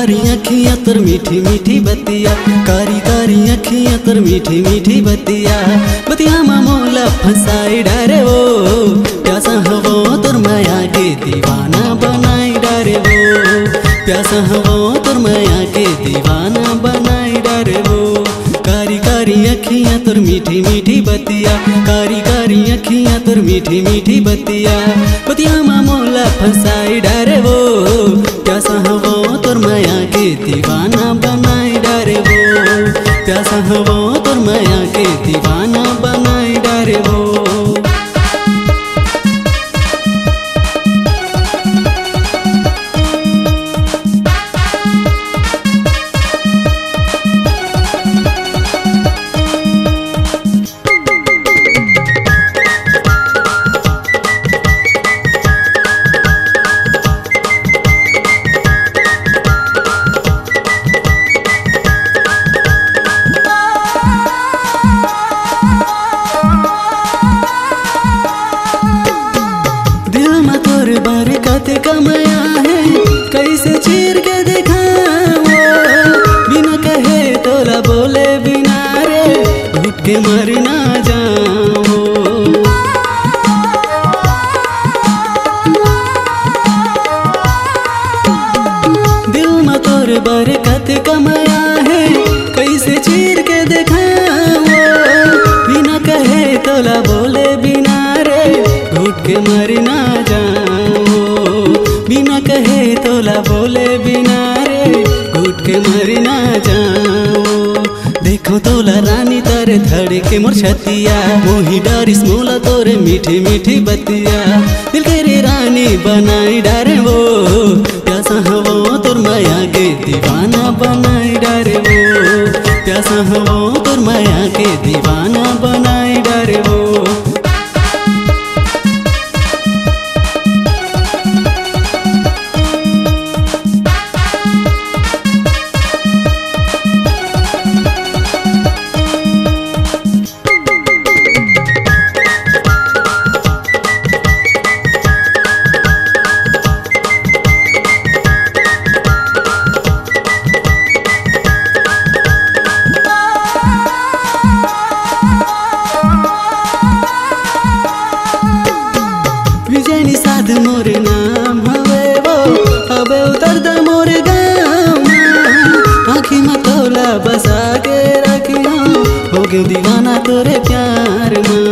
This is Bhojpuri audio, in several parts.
कारी अखियाँ तोर मीठी मीठी बतिया, कारी कारी अखियाँ तोर मीठी मीठी बतिया, बतिया मोला फंसाई डारे वो, प्यासा हवो तोर माया के दीवाना बनाई डारे वो, प्यासा हवो तोर माया के दीवाना बनाई डारे वो। कारी कारी अखियाँ तोर मीठी मीठी बतिया, कारी कारी अखियाँ तोर मीठी मीठी बतिया, बतिया मोला फंसाई डारे वो, प्यासा हवो तोर माया के दीवाना बनाई डारे वो, प्यासा हवो तोर माया के दीवाना बनाई डारे वो। कमाया है कैसे चीर के दिखाओ, बिना कहे तोला बोले बिना रे घुट के मर ना जाओ। दिल में तोर बरकत कमाया है कैसे चीर के दिखाओ, बिना कहे तोला बोले बिना रे घुट के मर ना जाओ, बिना कहे तोला बोले बिना रे घुट के मर ना जाओ। देखो तोला रानी तारे धड़े के मोर छतिया, मोही डारिस मोला तोरे मीठी मीठी बतिया, दिल के रे रानी बनाई डारे वो, प्यासा हवो तोर माया के दीवाना बनाई डारे वो, प्यासा हवो तोर माया के दीवाना बनाई डारे वो। निषाद मोर नाम हवे वो, अबे उतर द मोर गाँव, आँखी में तोला बसा के रखियो, हो गयो दीवाना तोरे प्यार में।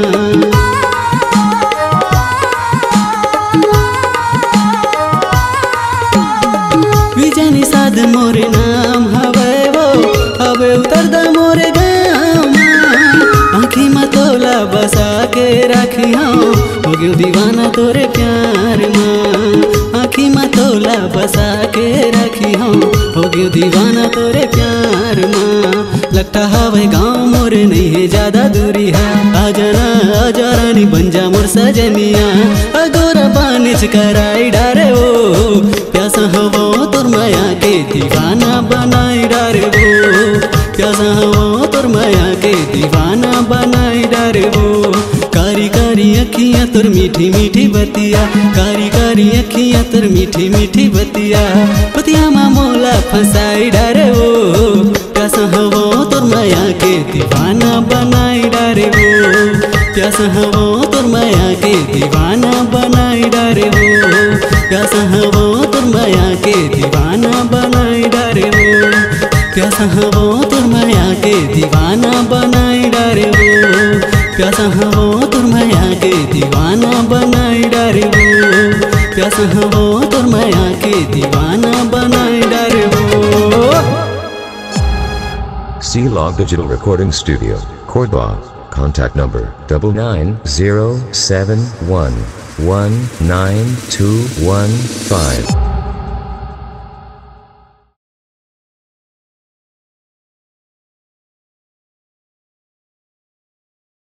विजय निषाद मोर नाम हवे वो, अबे उतर द मोर गाँव, आँखी में तोला बसा के रखियो, हो गयो दीवाना तोरे प्यार माँ, आँखी में तोला बसा के रखी हूँ, हो गयो दीवाना तोरे प्यार माँ। लगता हवे गाँव मोर नहीं है ज्यादा दूरी है, आजा रानी बन जा मोर सजनिया, अगोरा बानिच कराई डारे वो, प्यासा हवो तोर माया के दीवाना बनाई डारे वो, प्यासा हवो तोर माया के दीवाना बनाई डारे वो। कारी कारी अखियाँ तोर मीठी मीठी बतिया, कारी कारी अखियाँ तोर मीठी मीठी बतिया, बतिया मोला फंसाई डारे वो, प्यासा हवो तोर माया के दीवाना बनाई डारे वो, प्यासा हवो तोर माया के दीवाना बनाई डारे वो, प्यासा हवो तोर माया के दीवाना बनाई डारे वो, प्यासा हवो तोर माया के दीवाना बनाई डारे वो, प्यासा हवो तोर माया के दीवाना बनाई डारे वो, प्यासा हवो तोर माया के दीवाना बनाई डारे वो। C-Log Digital Recording Studio, Cordoba. Contact number 99071192115.